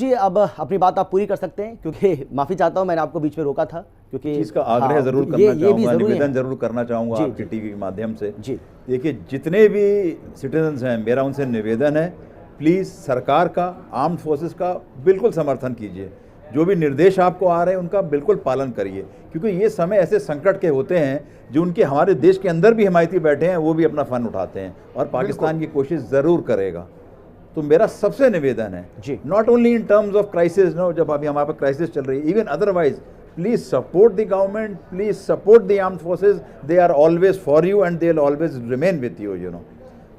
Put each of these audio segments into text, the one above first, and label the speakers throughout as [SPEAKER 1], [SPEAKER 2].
[SPEAKER 1] जी, अब अपनी बात आप पूरी कर सकते हैं, क्योंकि माफ़ी चाहता हूं मैंने आपको बीच में रोका था, क्योंकि
[SPEAKER 2] चीज़ का आग्रह जरूर करना चाहूँगा, निवेदन जरूर करना चाहूँगा आपकी टीवी के माध्यम से।
[SPEAKER 1] जी
[SPEAKER 2] देखिए, जितने भी सिटीजन्स हैं, मेरा उनसे निवेदन है, प्लीज़ सरकार का, आर्म्ड फोर्सेस का बिल्कुल समर्थन कीजिए। जो भी निर्देश आपको आ रहे हैं उनका बिल्कुल पालन करिए, क्योंकि ये समय ऐसे संकट के होते हैं जो उनके हमारे देश के अंदर भी हिमायती बैठे हैं, वो भी अपना फ़न उठाते हैं और पाकिस्तान की कोशिश ज़रूर करेगा। तो मेरा सबसे निवेदन है, not only in terms of crisis, no, जब अभी हमारे पास क्राइसिस चल रही है, even otherwise, please support the government, please support the armed forces, they are always for you and they will always remain with you, you know.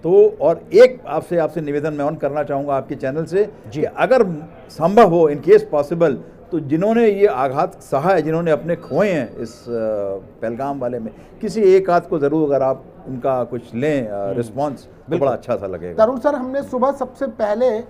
[SPEAKER 2] तो और एक आपसे निवेदन मैं ऑन करना चाहूँगा आपके चैनल से कि अगर संभव हो, इन केस पॉसिबल, तो जिन्होंने ये आघात सहा है, जिन्होंने अपने खोए हैं इस पहलगाम वाले में, किसी एक आध को ज़रूर अगर आप उनका कुछ लें रिस्पांस, तो बड़ा अच्छा सा लगेगा।
[SPEAKER 3] तरुण सर, हमने सुबह सबसे पहले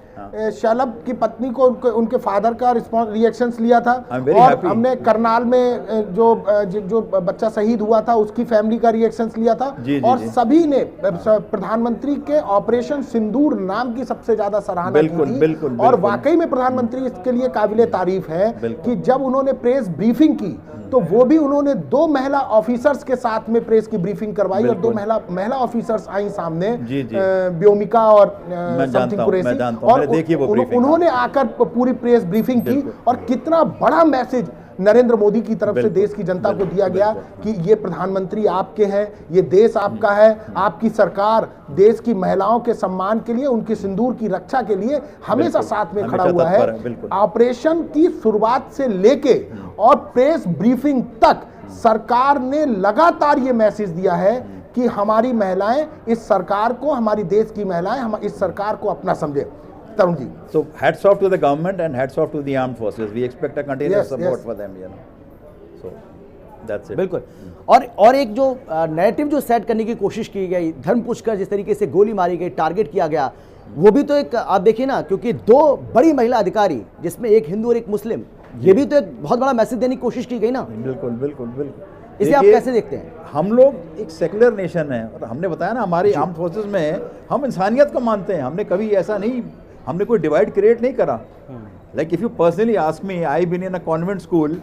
[SPEAKER 3] शलभ की पत्नी को उनके फादर का रिएक्शंस लिया था, और हमने करनाल में जो बच्चा शहीद हुआ था उसकी फैमिली का रिएक्शंस लिया था, और सभी ने प्रधानमंत्री के ऑपरेशन सिंदूर नाम की सबसे ज्यादा सराहना की थी। और वाकई में प्रधानमंत्री इसके लिए काबिले तारीफ है कि जब उन्होंने प्रेस ब्रीफिंग की तो वो भी उन्होंने 2 महिला ऑफिसर्स के साथ में प्रेस की ब्रीफिंग करवाई, और 2 महिला ऑफिसर्स आई सामने, व्योमिका और समथिंग कुरैशी, और उन्होंने आकर पूरी प्रेस ब्रीफिंग की। और कितना बड़ा मैसेज नरेंद्र मोदी की तरफ से देश की जनता को दिया गया कि ये प्रधानमंत्री आपके हैं, ये देश आपका है, आपकी सरकार देश की महिलाओं के सम्मान के लिए, उनके सिंदूर की रक्षा के लिए हमेशा साथ में खड़ा हुआ है। ऑपरेशन की शुरुआत से लेके और प्रेस ब्रीफिंग तक सरकार ने लगातार ये मैसेज दिया है कि हमारी महिलाएं इस सरकार को, हमारी देश की महिलाएं हम इस सरकार को अपना समझे। Tarun ji,
[SPEAKER 2] so hats off to the government and hats off to the armed forces. We expect a continuous support for them, you know. So that's it.
[SPEAKER 1] बिल्कुल। और एक जो नैरेटिव जो सेट करने की कोशिश की गई, धर्म पूछकर जिस तरीके से गोली मारी गई, टारगेट किया गया, वो भी तो एक आप देखिए ना, क्योंकि 2 बड़ी महिला अधिकारी जिसमें एक हिंदू और एक मुस्लिम, ये भी तो एक बहुत बड़ा मैसेज देने की कोशिश की गई ना।
[SPEAKER 2] बिल्कुल बिल्कुल बिल्कुल।
[SPEAKER 1] इसे आप कैसे देखते हैं?
[SPEAKER 2] हम लोग एक सेकुलर नेशन है, और हमने बताया ना, हमारी आर्म्ड फोर्सेस में हम इंसानियत को मानते हैं। हमने कभी ऐसा नहीं, हमने कोई डिवाइड क्रिएट नहीं करा। Like if you personally ask me, I been in a convent school,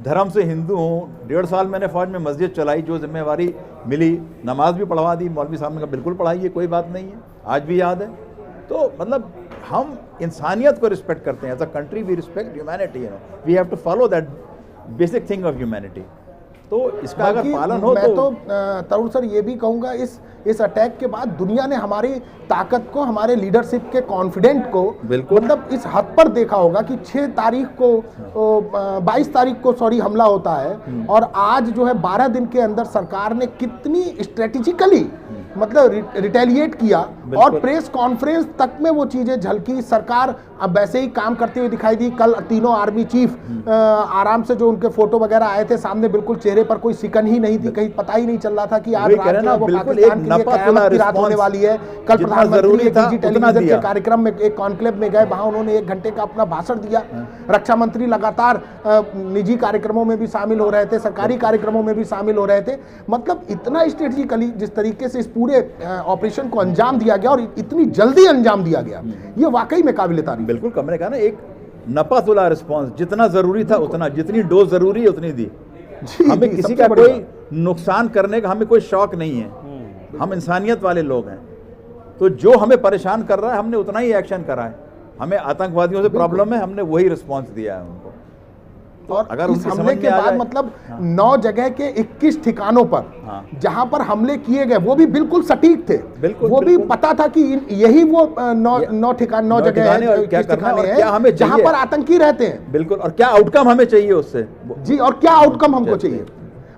[SPEAKER 2] धर्म से हिंदू हूँ, 1.5 साल मैंने फौज में मस्जिद चलाई, जो जिम्मेवारी मिली, नमाज भी पढ़वा दी, मौलवी साहब ने कहा बिल्कुल पढ़ाइए, कोई बात नहीं है, आज भी याद है। तो मतलब हम इंसानियत को रिस्पेक्ट करते हैं, as a country we respect humanity, you know, we have to follow that basic thing of humanity. तो इसका अगर पालन हो,
[SPEAKER 3] मैं तो तरुण सर ये भी कहूँगा, इस अटैक के बाद दुनिया ने हमारी ताकत को, हमारे लीडरशिप के कॉन्फिडेंट को मतलब इस हद पर देखा होगा कि 22 तारीख को हमला होता है, और आज जो है 12 दिन के अंदर सरकार ने कितनी स्ट्रेटेजिकली मतलब रिटेलिएट किया, और प्रेस कॉन्फ्रेंस तक में वो चीजें झलकी। सरकार अब वैसे ही काम करते हुए दिखाई दी। कल तीनों आर्मी चीफ आराम से, जो उनके फोटो वगैरह आए थे सामने, बिल्कुल चेहरे पर कोई सिकन ही नहीं थी, कहीं पता ही नहीं चल रहा था कि आज रात जो है वो पाकिस्तान के लिए क़यामत की रात होने वाली है। कल प्रधानमंत्री टेलीविजन के कार्यक्रम में, एक कॉन्क्लेव में गए, वहां उन्होंने 1 घंटे का अपना भाषण दिया। रक्षा मंत्री लगातार निजी कार्यक्रमों में भी शामिल हो रहे थे, सरकारी कार्यक्रमों में भी शामिल हो रहे थे। मतलब इतना स्ट्रेटेजिकली जिस तरीके से इस पूरे ऑपरेशन को अंजाम दिया गया, और इतनी जल्दी अंजाम दिया गया, ये वाकई में काबिल तारीफ।
[SPEAKER 2] बिल्कुल, हमने कहा ना, एक नपातुला रिस्पांस, जितना जरूरी था उतना, जितनी डोज जरूरी है उतनी दी। हमें किसी का कोई नुकसान करने का हमें कोई शौक नहीं है, हम इंसानियत वाले लोग हैं। तो जो हमें परेशान कर रहा है हमने उतना ही एक्शन करा है। हमें आतंकवादियों से प्रॉब्लम है, हमने वही रिस्पांस दिया है उनको।
[SPEAKER 3] और अगर इस हमले के बाद मतलब 9 जगह के 21 ठिकानों पर जहां पर हमले किए गए, वो भी बिल्कुल सटीक थे। वो भी पता था कि यही वो 9 जगह है जहां पर आतंकी रहते हैं।
[SPEAKER 2] बिल्कुल। और क्या आउटकम हमें चाहिए उससे? जी,
[SPEAKER 3] और क्या आउटकम हमको चाहिए?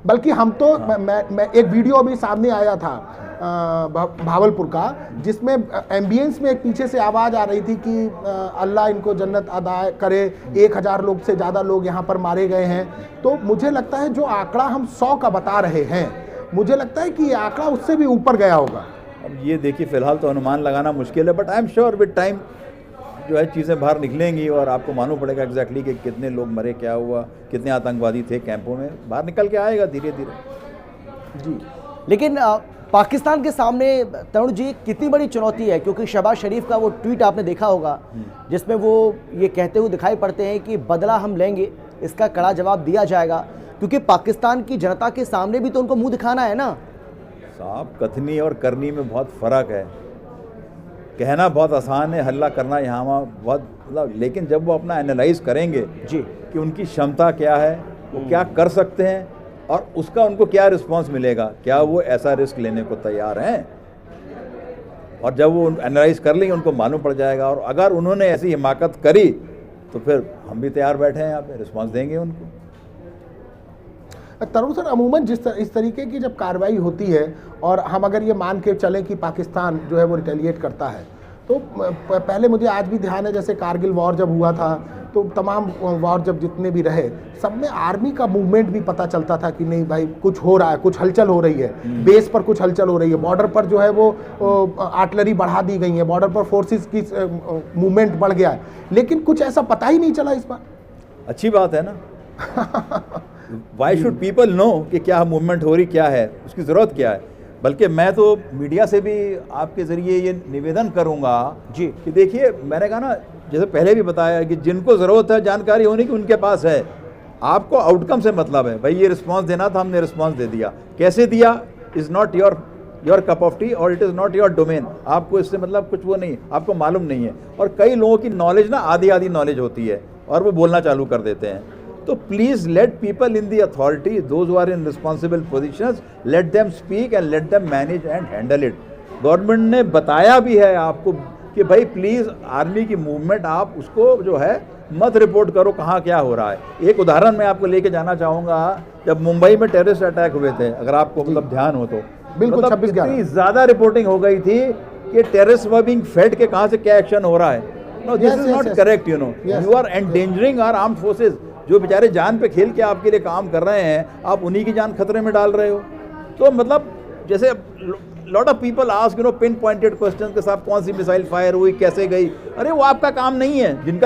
[SPEAKER 3] बल्कि हम तो मैं एक वीडियो अभी सामने आया था भावलपुर का, जिसमें एम्बियंस में एक पीछे से आवाज़ आ रही थी कि अल्लाह इनको जन्नत अदा करे, 1000 लोग से ज़्यादा लोग यहाँ पर मारे गए हैं। तो मुझे लगता है जो आंकड़ा हम 100 का बता रहे हैं, मुझे लगता है कि ये आंकड़ा उससे भी ऊपर गया होगा।
[SPEAKER 2] अब ये देखिए, फिलहाल तो अनुमान लगाना मुश्किल है, but I am sure with time जो है चीज़ें बाहर निकलेंगी और आपको मालूम पड़ेगा एग्जैक्टली कि कितने लोग मरे, क्या हुआ, कितने आतंकवादी थे कैंपों में, बाहर निकल के आएगा धीरे धीरे।
[SPEAKER 1] जी, लेकिन पाकिस्तान के सामने तरुण जी कितनी बड़ी चुनौती है, क्योंकि शहबाज शरीफ का वो ट्वीट आपने देखा होगा जिसमें वो ये कहते हुए दिखाई पड़ते हैं कि बदला हम लेंगे, इसका कड़ा जवाब दिया जाएगा, क्योंकि पाकिस्तान की जनता के सामने भी तो उनको मुंह दिखाना है ना।
[SPEAKER 2] साहब, कथनी और करनी में बहुत फ़र्क है। कहना बहुत आसान है, हल्ला करना यहाँ वहाँ बहुत, मतलब, लेकिन जब वो अपना एनालाइज करेंगे
[SPEAKER 1] जी
[SPEAKER 2] कि उनकी क्षमता क्या है, वो क्या कर सकते हैं और उसका उनको क्या रिस्पांस मिलेगा, क्या वो ऐसा रिस्क लेने को तैयार हैं, और जब वो एनालाइज कर लेंगे उनको मालूम पड़ जाएगा। और अगर उन्होंने ऐसी हिमाकत करी तो फिर हम भी तैयार बैठे हैं, यहाँ पे रिस्पांस देंगे उनको।
[SPEAKER 3] तरुण सर, अमूमन इस तरीके की जब कार्रवाई होती है और हम अगर ये मान के चलें कि पाकिस्तान जो है वो रिटेलिएट करता है, तो पहले मुझे आज भी ध्यान है, जैसे कारगिल वॉर जब हुआ था तो तमाम वॉर जब जितने भी रहे, सब में आर्मी का मूवमेंट भी पता चलता था कि नहीं भाई कुछ हो रहा है, कुछ हलचल हो रही है, बेस पर कुछ हलचल हो रही है, बॉर्डर पर जो है वो आर्टिलरी बढ़ा दी गई है, बॉर्डर पर फोर्सेस की मूवमेंट बढ़ गया है, लेकिन कुछ ऐसा पता ही नहीं चला इस बार।
[SPEAKER 2] अच्छी बात है ना। वाई शुड पीपल नो कि क्या मूवमेंट हो रही, क्या है, उसकी ज़रूरत क्या है। बल्कि मैं तो मीडिया से भी आपके ज़रिए ये निवेदन करूंगा
[SPEAKER 1] जी
[SPEAKER 2] कि देखिए, मैंने कहा ना, जैसे पहले भी बताया कि जिनको ज़रूरत है जानकारी होने की उनके पास है, आपको आउटकम से मतलब है। भाई ये रिस्पांस देना था, हमने रिस्पांस दे दिया, कैसे दिया is not your cup of tea और it is not your domain. आपको इससे मतलब कुछ वो नहीं, आपको मालूम नहीं है। और कई लोगों की नॉलेज ना आधी नॉलेज होती है और वो बोलना चालू कर देते हैं। तो please let people in the authority, those who are in responsible positions, let them speak and let them manage and handle it. Government ने बताया भी है आपको कि भाई प्लीज़ आर्मी की मूवमेंट आप उसको जो है मत रिपोर्ट करो कहाँ क्या हो रहा है। एक उदाहरण मैं आपको लेके जाना चाहूँगा, जब मुंबई में टेररिस्ट अटैक हुए थे, अगर आपको मतलब ध्यान हो तो,
[SPEAKER 3] बिल्कुल,
[SPEAKER 2] मतलब इतनी ज़्यादा रिपोर्टिंग हो गई थी कि टेररिस्ट वर बीइंग फेड के कहाँ से क्या एक्शन हो रहा है। No, this is not correct, you know, you are endangering our armed forces. जो बेचारे जान पे खेल के आपके लिए काम कर रहे हैं, आप उन्हीं की जान खतरे में डाल रहे हो। तो मतलब जैसे lot of people ask, you know, pin pointed question के साथ कौन सी मिसाइल फायर हुई, कैसे गई, अरे वो आपका काम नहीं है। जिनका